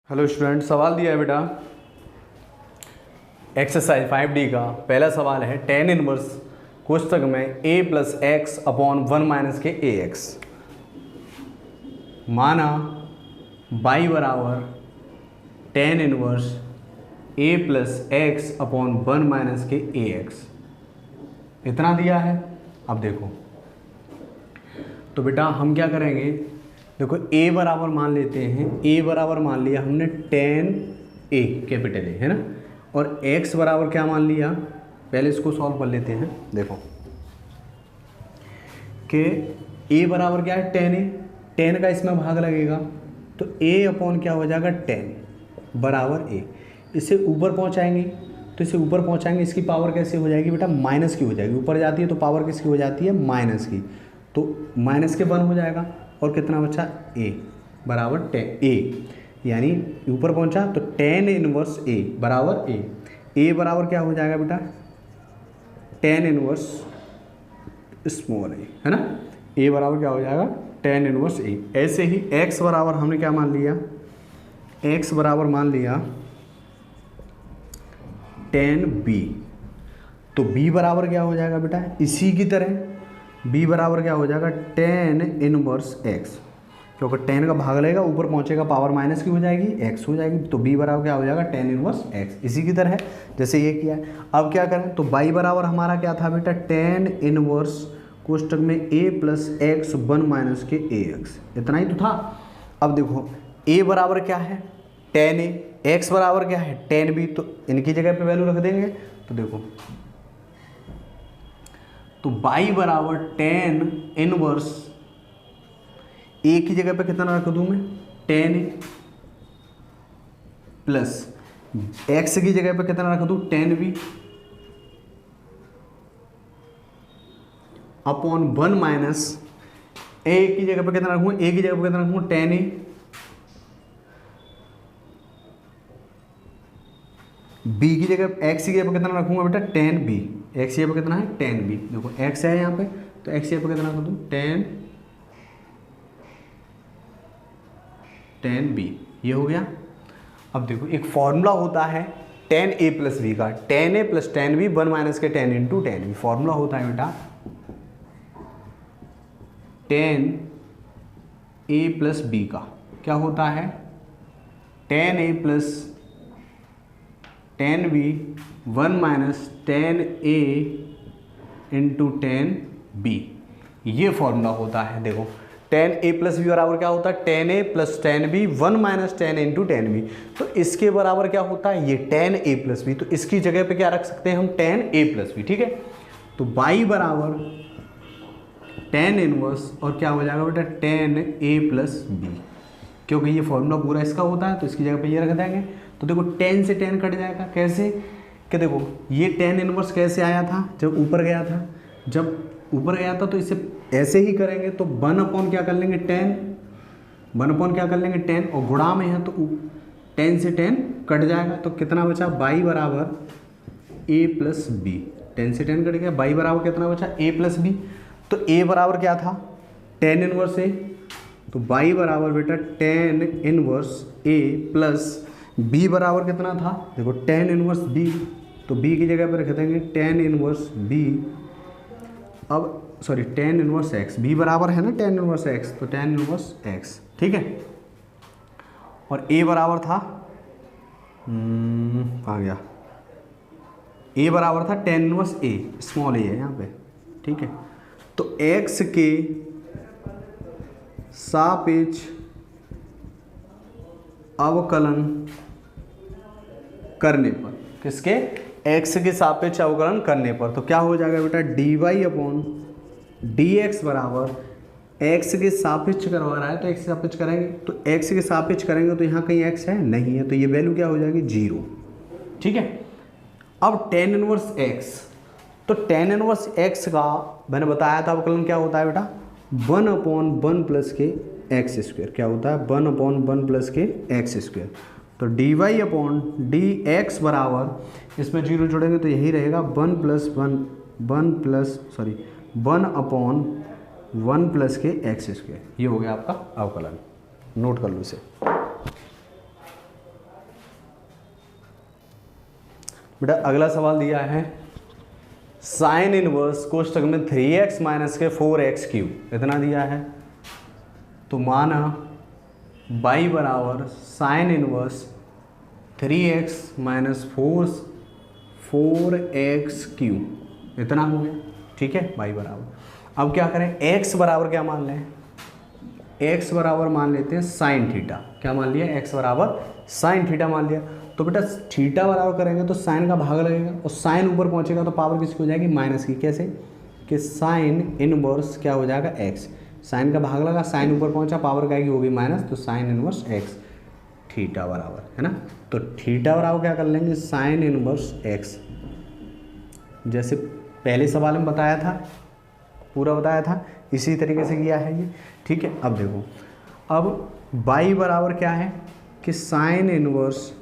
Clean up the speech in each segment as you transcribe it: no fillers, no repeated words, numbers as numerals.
Hello student, सवाल दिया है बेटा एक्सरसाइज 5D का। पहला सवाल है टेन इनवर्स कोष्टक में a plus x upon 1 minus के ax। माना y बराबर tan inverse a plus x upon 1 minus के ax, इतना दिया है। अब देखो तो बेटा हम क्या करेंगे, देखो a बराबर मान लेते हैं, a बराबर मान लिया हमने टेन a कैपिटल A है ना, और x बराबर क्या मान लिया, पहले इसको सॉल्व कर लेते हैं। देखो कि a बराबर क्या है टेन a, टेन का इसमें भाग लगेगा तो a अपॉन क्या हो जाएगा टेन बराबर a। इसे ऊपर पहुंचाएंगे तो इसे ऊपर पहुंचाएंगे, इसकी पावर कैसे हो जाएगी बेटा, माइनस की हो जाएगी। ऊपर जाती है तो पावर किसकी हो जाती है, माइनस की, तो माइनस के 1 हो जाएगा और कितना बचा a बराबर टेन a, यानी ऊपर पहुंचा तो टेन इनवर्स a बराबर a बराबर क्या हो जाएगा बेटा, टेन इनवर्स स्मॉल a है ना, a बराबर क्या हो जाएगा टेन इनवर्स a। ऐसे ही x बराबर हमने क्या मान लिया, x बराबर मान लिया टेन b, तो b बराबर क्या हो जाएगा बेटा, इसी की तरह b बराबर क्या हो जाएगा टेन इनवर्स x, क्योंकि टेन का भाग लेगा ऊपर पहुंचेगा पावर माइनस की हो जाएगी x हो जाएगी, तो b बराबर क्या हो जाएगा टेन इनवर्स x। इसी की तरह जैसे ये किया है। अब क्या करें, तो y बराबर हमारा क्या था बेटा टेन इनवर्स कोष्टक में a प्लस एक्स 1 माइनस के ax, इतना ही तो था। अब देखो a बराबर क्या है टेन a, x बराबर क्या है टेन b, तो इनकी जगह पे वैल्यू रख देंगे। तो देखो तो y बराबर टेन इनवर्स a की जगह पे कितना रख दूं मैं टेन a, प्लस x की जगह पे कितना रख दूं ten b upon 1 minus a की जगह पे कितना रखूंगा, a की जगह पे कितना रखूंगा टेन a, b की जगह x की जगह पे कितना रखूंगा बेटा टेन b, x की जगह पे कितना है टेन b। देखो x है यहाँ पे तो x की जगह पे कितना रख दूं टेन b, ये हो गया। अब देखो एक फॉर्मूला होता है टेन a प्लस बी का, ten a plus ten B 1 minus के ten into ten B, formula होता है बेटा टेन a प्लस बी का, क्या होता है ten a plus ten B 1 minus tan a into ten B, ये फॉर्मूला होता है। देखो टेन a प्लस बी बराबर क्या होता है ten a plus ten B 1 minus tan into ten B, तो इसके बराबर क्या होता है ये टेन a प्लस बी, तो इसकी जगह पे क्या रख सकते हैं हम टेन a प्लस बी, ठीक है। तो y बराबर टेन इनवर्स और क्या हो जाएगा बेटा टेन a प्लस बी, क्योंकि ये फॉर्मूला पूरा इसका होता है तो इसकी जगह पे ये रख देंगे। तो देखो टेन से टेन कट जाएगा, कैसे कि देखो ये टेन इनवर्स कैसे आया था, जब ऊपर गया था, जब ऊपर गया था तो इसे ऐसे ही करेंगे तो 1 अपॉन क्या कर लेंगे टेन, 1 अपॉन क्या कर लेंगे टेन, और गुणा में है तो 10 से 10 कट जाएगा, तो कितना बचा y बराबर a प्लस बी, 10 से 10 कट गया, y बराबर कितना बचा a प्लस बी, तो a बराबर क्या था टेन इनवर्स a, तो y बराबर बेटा tan inverse a plus b बराबर कितना था, देखो टेन इनवर्स b, तो b की जगह पर रख देंगे टेन इनवर्स b, अब sorry tan inverse x, b बराबर है ना टेन इनवर्स x, तो टेन इनवर्स x, ठीक है। और a बराबर था कहाँ गया, a बराबर था tan inverse a, small a है यहाँ पे, ठीक है। तो x के सापेक्ष अवकलन करने पर, किसके x के सापेक्ष अवकलन करने पर, तो क्या हो जाएगा बेटा dy अपॉन dx बराबर x के सापेक्ष करवा रहा है तो x के सापेक्ष करेंगे, तो x के सापेक्ष करेंगे तो यहाँ कहीं x है नहीं है, तो ये वैल्यू क्या हो जाएगी 0, ठीक है। अब टेन इनवर्स x, तो टेन इनवर्स x का मैंने बताया था अवकलन क्या होता है बेटा 1 upon 1 plus K X square, क्या होता है 1 upon 1 plus K X square, तो D Y upon D X बराबर, इसमें 0 जोड़ेंगे तो यही रहेगा 1 upon 1 plus K X square, ये हो गया आपका अवकलन। नोट कर लो इसे। बेटा अगला सवाल दिया है साइन इनवर्स कोष्टक में 3x माइनस के 4x क्यूब इतना दिया है, तो माना y बराबर sine inverse 3x minus 4x cube इतना हो गया। ठीक है, y बराबर, अब क्या करें, x बराबर क्या मान लें, x बराबर मान लेते हैं साइन थीटा। क्या मान लिया, x बराबर साइन थीटा मान लिया। तो बेटा थीटा बराबर करेंगे तो साइन का भाग लगेगा और साइन ऊपर पहुंचेगा तो पावर किसकी हो जाएगी, माइनस की। कैसे कि साइन इनवर्स क्या हो जाएगा, x, साइन का भाग लगा, साइन ऊपर पहुंचा, पावर क्या की होगी माइनस, तो साइन इनवर्स x थीटा बराबर है ना। तो थीटा बराबर क्या कर लेंगे, साइन इनवर्स x, जैसे पहले सवाल में बताया था, पूरा बताया था, इसी तरीके से किया है ये। ठीक है, अब देखो, अब y बराबर क्या है कि साइन इनवर्स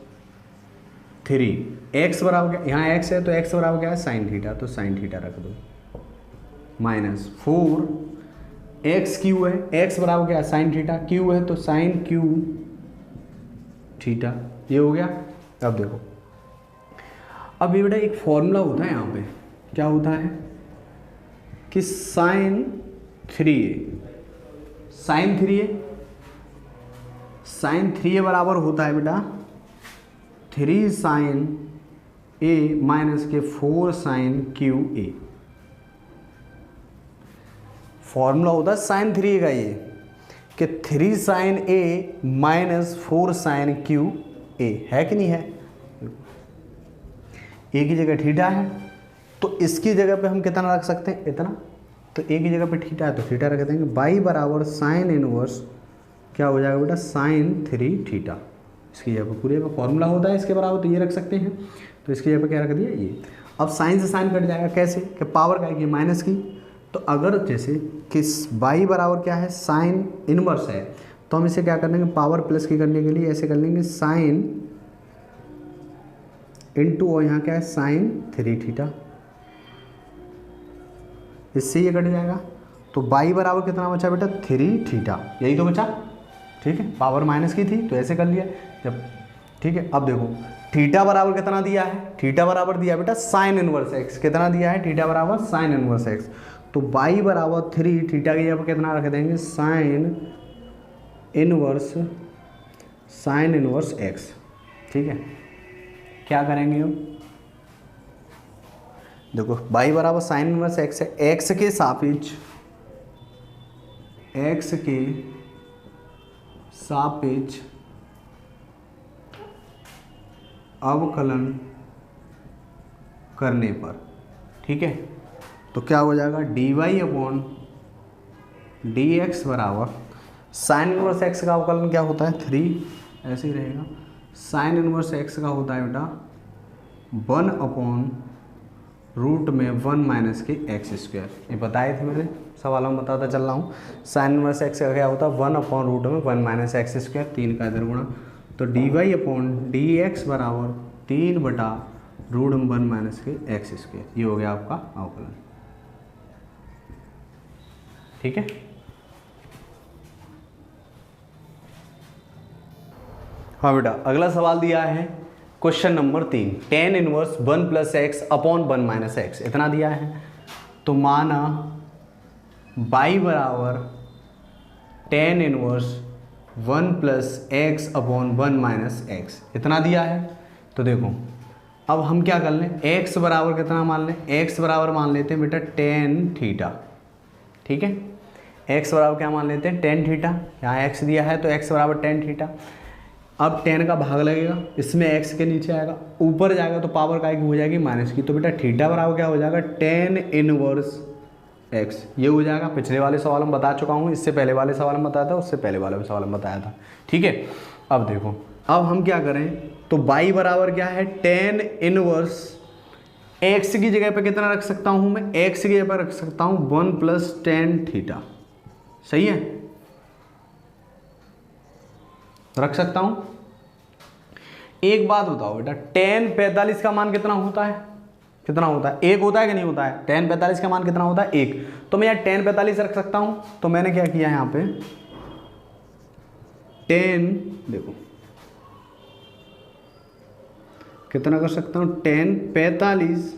3, x बराबर क्या, यहाँ x है तो x बराबर क्या है, साइन थीटा, तो साइन थीटा रख दो, माइनस 4x क्यू है, x बराबर क्या है, साइन थीटा, क्यू है तो साइन क्यू थीटा, ये हो गया। अब देखो, अब ये बेटा एक फॉर्मूला होता है यहाँ पे, क्या होता है कि साइन 3a, साइन 3a बराबर होता है बेटा 3 साइन a माइनस के 4 साइन क्यू ए। फॉर्मूला होता है साइन 3a का ये कि 3 sine a minus 4 sine Q A, है कि नहीं है। ए की जगह थीटा है तो इसकी जगह पे हम कितना रख सकते हैं, इतना, तो ए की जगह पे थीटा है तो थीटा रख देंगे। y बराबर साइन इनवर्स क्या हो जाएगा बेटा, साइन 3 थीटा, इसकी जगह पर पूरे का फॉर्मूला होता है इसके बराबर, तो ये रख सकते हैं, तो इसकी जगह पर क्या रख दिया, ये। अब साइन से साइन कट जाएगा, कैसे कि पावर क्या है, माइनस की, तो अगर जैसे कि y बराबर क्या है, साइन इनवर्स है, तो हम इसे क्या कर लेंगे, पावर प्लस की करने के लिए ऐसे कर लेंगे, साइन इंटू, और यहाँ क्या है, साइन 3 थीटा, इससे ये कट जाएगा। तो y बराबर कितना बचा बेटा, 3 थीटा, यही तो बचा। ठीक है, पावर माइनस की थी तो ऐसे कर लिया जब। ठीक है, अब देखो थीटा बराबर कितना दिया है, थीटा बराबर दिया बेटा साइन इनवर्स x, कितना दिया है, थीटा बराबर साइन इनवर्स x, तो y बराबर 3 थीटा की जगह पर कितना रख देंगे, साइन इनवर्स x। ठीक है, क्या करेंगे अब, देखो y बराबर साइन इनवर्स x है, x के सापेक्ष अवकलन करने पर। ठीक है, तो क्या हो जाएगा, dy अपॉन dx बराबर साइन इनवर्स x का अवकलन क्या होता है, 3, ऐसे ही रहेगा। साइन इनवर्स x का होता है बेटा 1 अपॉन रूट में 1 माइनस के एक्स स्क्वायर, ये बताए थे मैंने सवालों में, बताता चल रहा हूँ। साइन इनवर्स x का क्या होता है, 1 अपॉन रूट में 1 माइनस एक्स स्क्वायर, 3 का इधर गुणा, तो dy अपॉन dx बराबर 3 बटा रूट में 1 माइनस के एक्स स्क्वायर, ये हो गया आपका अवकलन। ठीक है, हाँ बेटा अगला सवाल दिया है question number 3, tan inverse 1 plus x upon 1 minus x इतना दिया है। तो माना y बराबर tan inverse 1 plus x upon 1 minus x इतना दिया है। तो देखो अब हम क्या कर लें, x बराबर कितना मान लें, x बराबर मान लेते हैं बेटा टेन थीटा। ठीक है, x बराबर क्या मान लेते हैं, टेन थीटा, यहाँ x दिया है तो x बराबर टेन थीटा। अब टेन का भाग लगेगा, इसमें x के नीचे आएगा, ऊपर जाएगा तो पावर काय की हो जाएगी माइनस की, तो बेटा थीटा बराबर क्या हो जाएगा, टेन इनवर्स x, ये हो जाएगा। पिछले वाले सवाल में बता चुका हूँ, इससे पहले वाले सवाल में बताया था, उससे पहले वाले सवाल में बताया था। ठीक है, अब देखो अब हम क्या करें, तो y बराबर क्या है, टेन इनवर्स x की जगह पे कितना रख सकता हूँ मैं, x की जगह पर रख सकता हूँ 1 प्लस टेन थीटा, सही है, रख सकता हूं। एक बात बताओ बेटा, टेन 45 का मान कितना होता है, कितना होता है, 1 होता है कि नहीं होता है, टेन 45 का मान कितना होता है, 1, तो मैं यहाँ टेन 45 रख सकता हूं। तो मैंने क्या किया यहाँ पे, टेन देखो कितना कर सकता हूँ, ten 45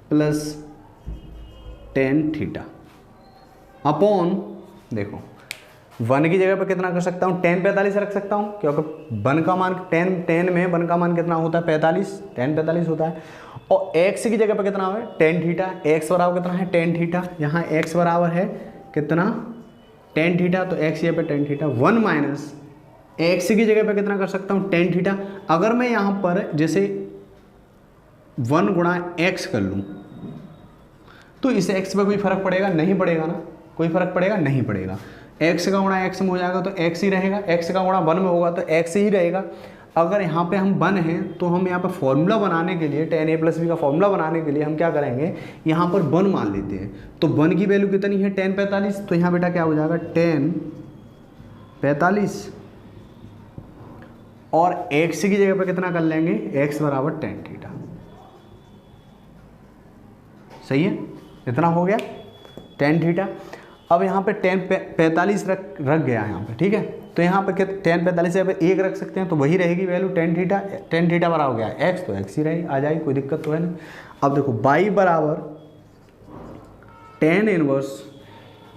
plus tan theta upon, देखो 1 की जगह पर कितना कर सकता हूँ, टेन 45 रख सकता हूँ, क्योंकि 1 का मान टेन में 1 का मान कितना होता है, 45, टेन 45 होता है। और x की जगह पर कितना है, टेन थीटा, x बराबर कितना है, टेन थीटा, यहाँ x बराबर है कितना, टेन थीटा, तो x यहाँ पे टेन थीटा, 1 माइनस x की जगह पे कितना कर सकता हूँ, टेन थीटा। अगर मैं यहाँ पर जैसे 1 गुणा x कर लूँ तो इसे x पे कोई फर्क पड़ेगा, नहीं पड़ेगा ना, कोई फर्क पड़ेगा, नहीं पड़ेगा। x का गुणा x में हो जाएगा तो x ही रहेगा, x का गुणा 1 में होगा तो x ही रहेगा। अगर यहाँ पे हम 1 हैं तो हम यहाँ पे फॉर्मूला बनाने के लिए, tan a प्लस b का फॉर्मूला बनाने के लिए हम क्या करेंगे, यहाँ पर 1 मान लेते हैं। तो 1 की वैल्यू कितनी है, tan 45, तो यहाँ बेटा क्या हो जाएगा, tan 45 और x की जगह पर कितना कर लेंगे, x बराबर tan थीटा। सही है, इतना हो गया tan थीटा। अब यहाँ पे tan 45 रख गया यहाँ पे, ठीक है। तो यहाँ पे tan 45 यहाँ पे 1 रख सकते हैं, तो वही रहेगी वैल्यू tan थीटा बराबर हो गया x, तो x ही रहेगी, आ जाएगी, कोई दिक्कत तो है नहीं। अब देखो y बराबर tan इनवर्स,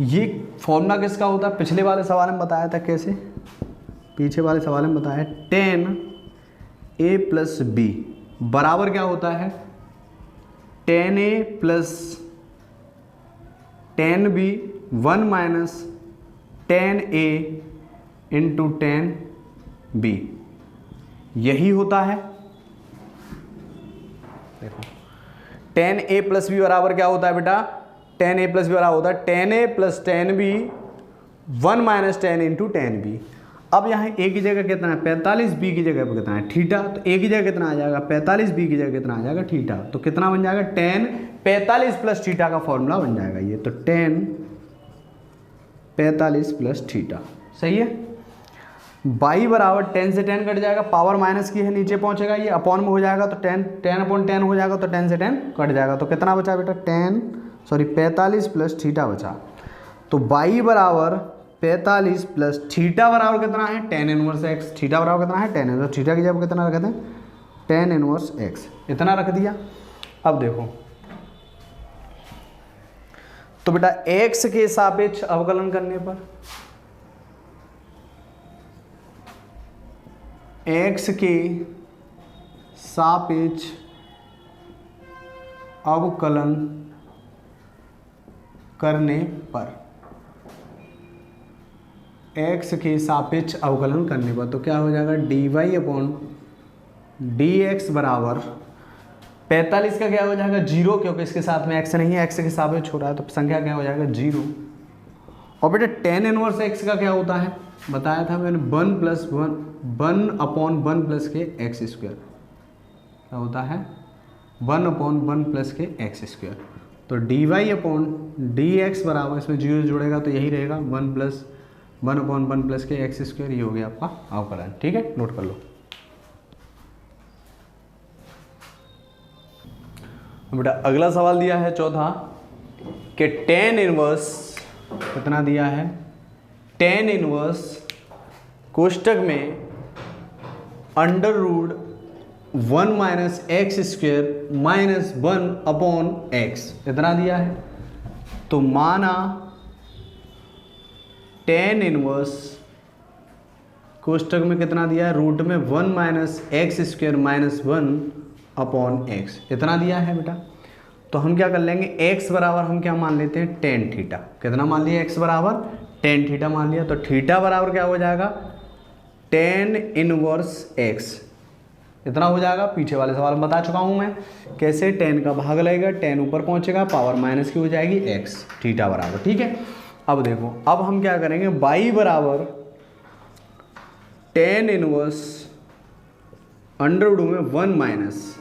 ये फॉर्मूला किसका होता है, पिछले वाले सवाल में बताया था कैसे, पीछे वाले सवाल में बताया, tan a प्लस b बराबर क्या होता है, tan a plus tan b 1 minus tan a into tan b, यही होता है। देखो tan a प्लस b बराबर क्या होता है बेटा, tan a प्लस b बराबर होता है tan a plus tan b 1 minus tan into tan b। अब यहाँ a की जगह कितना है 45, b की जगह पर कितना है थीटा, तो a की जगह कितना आ जाएगा 45, b की जगह कितना आ जाएगा थीटा, तो कितना बन जाएगा tan 45 प्लस थीटा का फॉर्मूला बन जाएगा ये, तो tan 45 प्लस थीटा। सही है। y बराबर 10 से 10 कट जाएगा, पावर माइनस की है नीचे पहुंचेगा, ये अपॉन में हो जाएगा तो 10 अपॉन 10 हो जाएगा, तो 10 से 10 कट जाएगा, तो कितना बचा बेटा 45 प्लस थीटा बचा। तो y बराबर 45 प्लस थीटा बराबर कितना है tan इनवर्स x, थीटा बराबर कितना है tan इनवर्स, थीटा की जगह कितना रखते हैं tan इनवर्स x, इतना रख दिया। अब देखो तो बेटा x के सापेक्ष अवकलन करने पर x के सापेक्ष अवकलन करने पर, x के सापेक्ष अवकलन करने पर तो क्या हो जाएगा dy अपॉन dx बराबर 45 का क्या हो जाएगा 0, क्योंकि इसके साथ में x नहीं है, x के सापेक्ष हो रहा है, तो संख्या क्या हो जाएगा 0। और बेटा tan इनवर्स x का क्या होता है, बताया था मैंने 1 plus 1 upon 1 plus K X square, क्या होता है 1 upon 1 plus K X square. तो dy अपॉन dx बराबर, इसमें 0 जुड़ेगा तो यही रहेगा 1 plus 1 upon 1 plus K X square, ये हो गया आपका अवकलन। ठीक है, नोट कर लो। बेटा अगला सवाल दिया है चौथा कि tan इनवर्स कितना दिया है, tan इनवर्स कोष्टक में under root 1 minus X square minus 1 upon X इतना दिया है। तो माना tan इनवर्स कोष्टक में कितना दिया है, रूट में 1 minus X square minus 1 upon X इतना दिया है बेटा। तो हम क्या कर लेंगे, x बराबर हम क्या मान लेते हैं tan थीटा, कितना मान लिया x बराबर tan थीटा मान लिया। तो थीटा बराबर क्या हो जाएगा tan इनवर्स x इतना हो जाएगा। पीछे वाले सवाल में बता चुका हूं मैं कैसे, tan का भाग लगेगा, tan ऊपर पहुंचेगा, पावर माइनस की हो जाएगी x, थीटा बराबर। ठीक है, अब देखो अब हम क्या करेंगे, y बराबर tan इनवर्स अंडर रूट में 1 माइनस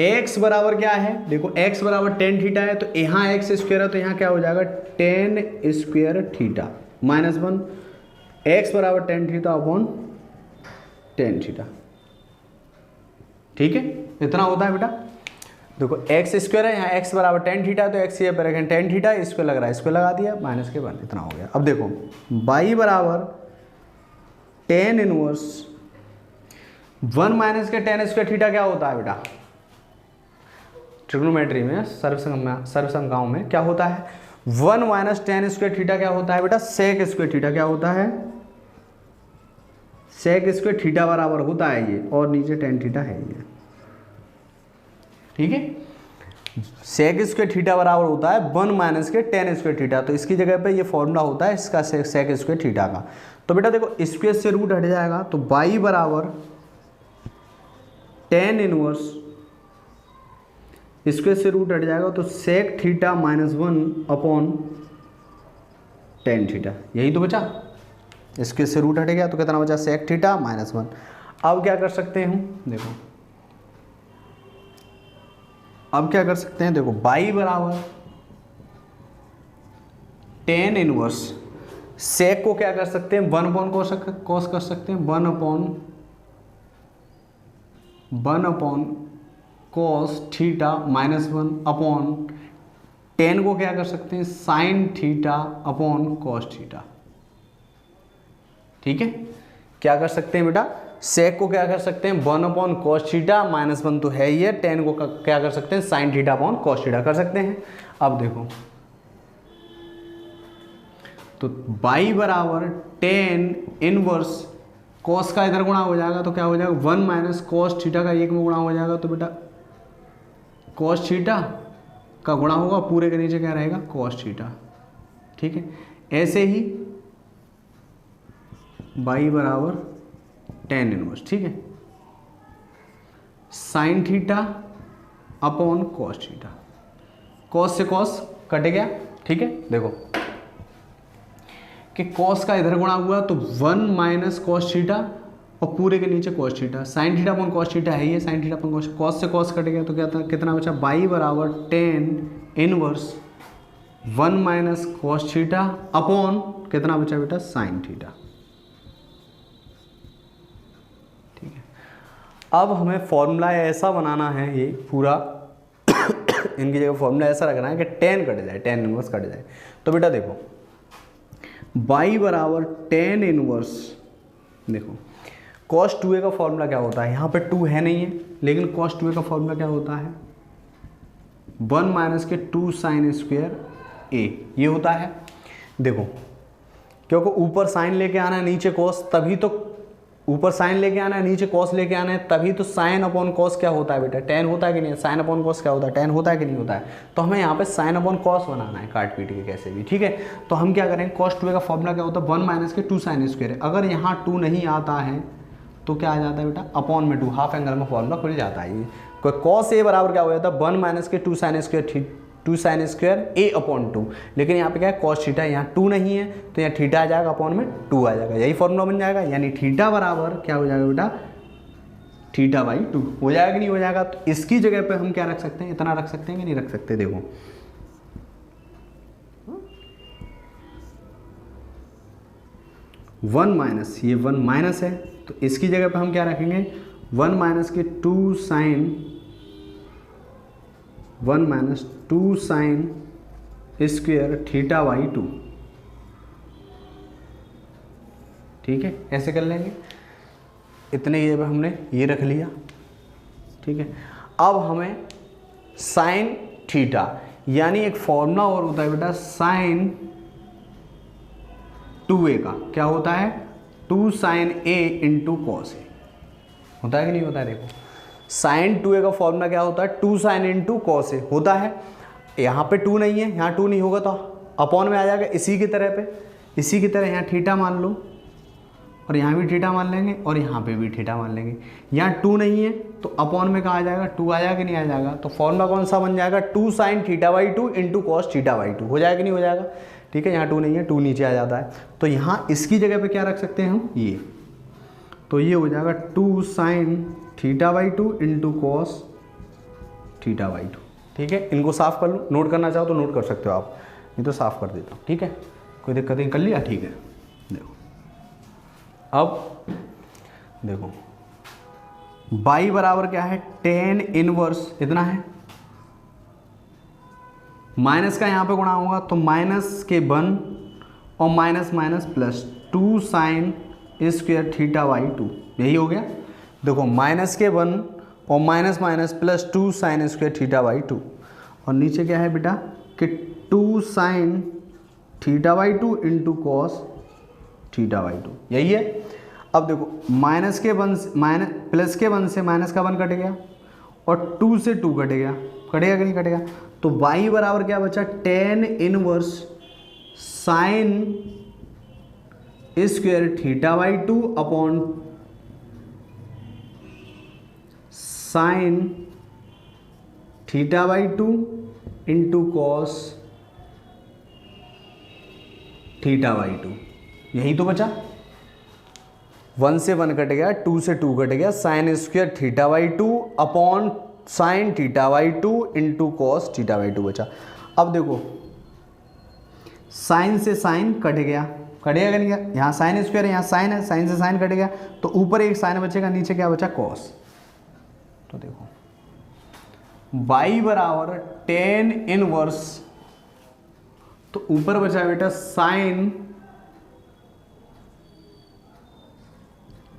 x बराबर क्या है, देखो x बराबर tan थीटा है, तो यहाँ x स्क्वायर है तो यहाँ क्या हो जाएगा tan square theta minus 1, x बराबर tan theta upon tan theta. ठीक है, इतना होता है बेटा। देखो x स्क्वायर है, यहाँ x बराबर tan थीटा, तो x यहाँ पर रखें tan थीटा, स्क्वायर लग रहा है, स्क्वायर लगा दिया, माइनस के 1 इतना हो गया। अब देखो y बराबर tan इनवर्स 1 माइनस के टेन स्क्वायर थीटा क्या होता है बेटा, ट्रिग्नोमेट्री में सर्वसंज्ञाओं में क्या होता है, 1 माइनस टेन स्क्वायर थीटा क्या होता है बेटा, सेक स्क्वायर थीटा क्या होता है, सेक स्क्वायर थीटा बराबर होता है ये, और नीचे टेन थीटा है ये, ठीक है। सेक स्क्वायर थीटा बराबर होता है 1 माइनस के टेन स्क्वायर थीटा, तो इसकी जगह पे ये फॉर्मूला होता है इसका सेक स्क्वायर थीटा का। तो बेटा देखो स्क्वायर से रूट हट जाएगा, तो बाई बराबर टेन इनवर्स, स्क्वायर से रूट हट जाएगा तो sec theta minus 1 upon tan theta, यही तो बचा। स्क्वायर से रूट हट गया तो कितना बचा, सेक थीटा माइनस 1। अब क्या कर सकते हैं हम, देखो अब क्या कर सकते हैं, देखो बाई बराबर टेन इनवर्स, सेक को क्या कर सकते हैं, 1 अपॉन कॉस कर सकते हैं, 1 upon cos theta minus 1 upon ten को क्या कर सकते हैं, sine theta upon cos theta, ठीक है। क्या कर सकते हैं बेटा, सेक को क्या कर सकते हैं, 1 अपॉन कॉस थीटा माइनस 1 तो है ही है, टेन को क्या कर सकते हैं, sine theta upon cos theta कर सकते हैं। अब देखो तो बाई बराबर टेन इनवर्स, कॉस का इधर गुणा हो जाएगा तो क्या हो जाएगा, 1 माइनस कॉस थीटा का एक में गुणा हो जाएगा, तो बेटा कॉस थीटा का गुणा होगा, पूरे के नीचे क्या रहेगा, कॉस थीटा, ठीक है। ऐसे ही बाई बराबर टेन इनवर्स, ठीक है, sine theta upon cos theta, cos से कॉस कट गया, ठीक है। देखो कि कॉस का इधर गुणा हुआ तो 1 माइनस कॉस थीटा और पूरे के नीचे cos theta, sine theta upon cos theta है ये, साइन थीटा अपॉन कॉस से कॉस कट गया तो क्या था, कितना बचा, बाई बराबर tan inverse 1 minus cos theta upon कितना बचा बेटा, साइन थीटा, ठीक है। अब हमें फॉर्मूला ऐसा बनाना है, ये पूरा इनकी जगह फॉर्मूला ऐसा रखना है कि टेन कट जाए, टेन इनवर्स कट जाए। तो बेटा देखो बाई बराबर टेन इनवर्स, देखो कॉस 2a का फॉर्मूला क्या होता है, यहाँ पे 2 है नहीं है, लेकिन कॉस 2a का फॉर्मूला क्या होता है, 1 माइनस के 2 साइन स्क्वायर a, ये होता है। देखो क्योंकि ऊपर साइन लेके आना है नीचे कॉस, तभी तो ऊपर साइन लेके आना है नीचे कॉस लेके आना है, तभी तो साइन अपॉन कॉस क्या होता है बेटा, टेन होता है कि नहीं, साइन अपॉन कॉस क्या होता है, टेन होता है कि नहीं होता है। तो हमें यहाँ पे साइन अपॉन कॉस बनाना है काट पीट के कैसे भी, ठीक है। तो हम क्या करेंगे, कॉस 2a का फॉर्मूला क्या होता है, 1 माइनस के 2 साइन स्क्वायर है, अगर यहाँ 2 नहीं आता है तो क्या आ जाता है बेटा, अपॉन में 2, हाफ एंगल में फॉर्मूला खुल जाता है। ये कॉस a बराबर क्या हो जाता है, 1 माइनस के 2 sine square 2 sine square a upon 2, लेकिन यहाँ पे क्या है कॉस थीटा, यहाँ 2 नहीं है तो यहाँ थीटा आ जाएगा, अपॉन में 2 आ जाएगा, यही फॉर्मूला बन जाएगा। यानी थीटा बराबर क्या हो जाएगा बेटा, थीटा बाई 2 हो जाएगा कि नहीं हो जाएगा। तो इसकी जगह पे हम क्या रख सकते हैं, इतना रख सकते हैं कि नहीं रख सकते, देखो 1 माइनस, ये 1 माइनस है तो इसकी जगह पे हम क्या रखेंगे, 1 माइनस के 2 sine 1 minus 2 sine square theta by 2, ठीक है, ऐसे कर लेंगे। इतने ये हमने ये रख लिया, ठीक है। अब हमें साइन थीटा, यानी एक फॉर्मूला और होता है बेटा साइन 2a का, क्या होता है 2 sine a into cos a, होता है कि नहीं होता है। देखो साइन 2a का फॉर्मूला क्या होता है, 2 साइन इंटू कॉस a होता है। यहाँ पे 2 नहीं है, यहाँ 2 नहीं होगा तो अपॉन में आ जाएगा, इसी की तरह पे, इसी की तरह यहाँ थीटा मान लो और यहाँ भी थीटा मान लेंगे और यहाँ पे भी थीटा मान लेंगे। यहाँ 2 नहीं है तो अपॉन में कहाँ आ जाएगा, 2 आ जाएगा कि नहीं आ जाएगा। तो फॉर्मूला कौन सा बन जाएगा, 2 sine theta by 2 into cos theta by 2, हो जाएगा कि नहीं हो जाएगा, ठीक है। यहाँ 2 नहीं है, 2 नीचे आ जाता है, तो यहाँ इसकी जगह पे क्या रख सकते हैं हम, ये, तो ये हो जाएगा 2 sine theta by 2 into cos theta by 2, ठीक है। इनको साफ कर लो, नोट करना चाहो तो नोट कर सकते हो आप, नहीं तो साफ कर देता हूँ, ठीक है, कोई दिक्कत नहीं, कर लिया, ठीक है। देखो अब देखो बाई बराबर क्या है, टेन इनवर्स इतना है, माइनस का यहाँ पे गुणा होगा तो माइनस के 1 और minus minus plus 2 sine square theta by 2, यही हो गया। देखो माइनस के 1 और minus minus plus 2 sine square theta by 2, और नीचे क्या है बेटा कि 2 sine theta by 2 into cos theta by 2, यही है। अब देखो माइनस के 1 माइनस प्लस के 1 से माइनस का 1 कट गया और 2 से 2 कट गया, कटेगा कि नहीं कटेगा, तो y बराबर क्या बचा, tan inverse sine square theta by 2 upon sine theta by 2 into cos theta by 2, यही तो बचा। 1 से 1 कट गया, 2 से 2 कट गया, sign square theta by 2 upon sine theta by 2 into cos theta by 2 बचा। अब देखो साइन से साइन कट गया, कटेगा कि नहीं गया, यहाँ साइन स्क्वायर है, यहाँ साइन है, साइन से साइन कट गया, तो ऊपर एक साइन बचेगा, नीचे क्या बचा, कॉस। तो देखो y बराबर टेन इनवर्स, तो ऊपर बचा बेटा साइन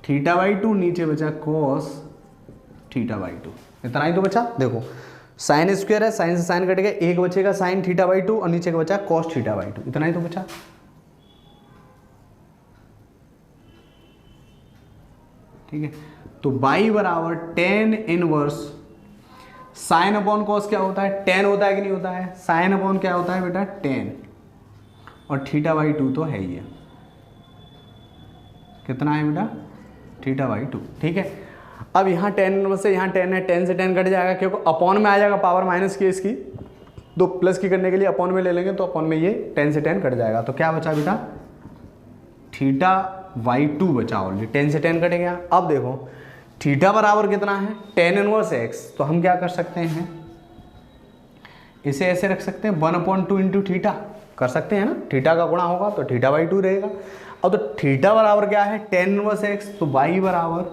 थीटा बाई 2, नीचे बचा कॉस थीटा बाई 2, इतना ही तो बचा। देखो साइन स्क्वायर है, साइन से साइन कट गया, एक बचेगा साइन थीटा बाई 2 और नीचे का बचा कॉस थीटा बाई 2, इतना ही तो बचा। ठीक है, तो y बराबर tan inverse sine upon cos क्या होता है, टेन होता है कि नहीं होता है, साइन अपॉन क्या होता है बेटा, टेन, और थीटा बाई 2 तो है ही है, कितना है बेटा, थीटा बाई 2। ठीक है, अब यहाँ टेन इनवर्स से यहाँ टेन है, टेन से टेन कट जाएगा क्योंकि अपॉन में आ जाएगा, पावर माइनस की इसकी, तो प्लस की करने के लिए अपॉन में ले लेंगे, तो अपॉन में ये टेन से टेन कट जाएगा, तो क्या बचा बेटा, थीटा बाई 2 बचा ऑलरेडी, 10 से 10 कट गया। अब देखो थीटा बराबर कितना है, टेन इनवर्स एक्स, तो हम क्या कर सकते हैं, इसे ऐसे रख सकते हैं 1/2 इंटू थीटा, कर सकते हैं ना, थीटा का गुणा होगा तो थीटा बाई 2 रहेगा। अब तो थीटा बराबर क्या है, टेन इनवर्स एक्स, तो y बराबर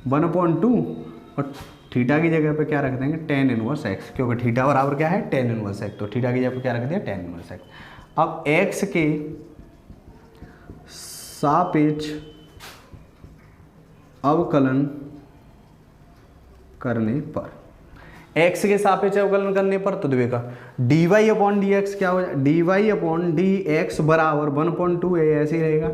1/2 और थीटा की जगह पे क्या रख देंगे, टेन इनवर्स एक्स, क्योंकि थीटा बराबर क्या है, टेन इनवर्स एक्स, तो थीटा की जगह पे क्या रख दिया, टेन इनवर्स एक्स। अब एक्स के सापेक्ष अवकलन करने पर, x के सापेक्ष अवकलन करने पर, तो देखा dy अपॉन डी एक्स क्या हो जाए, dy अपॉन डी एक्स बराबर 1/2, ऐसे ही रहेगा।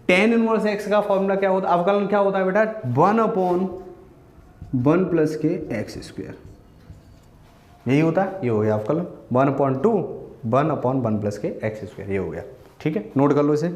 टेन इनवर्स x का फॉर्मूला क्या होता है, अवकलन क्या होता है बेटा, 1/1 प्लस के एक्स स्क्वायर, यही होता है, ये हो गया अवकलन 1/2 1/1 प्लस के एक्स स्क्वायर, ये हो गया। ठीक है, नोट कर लो इसे।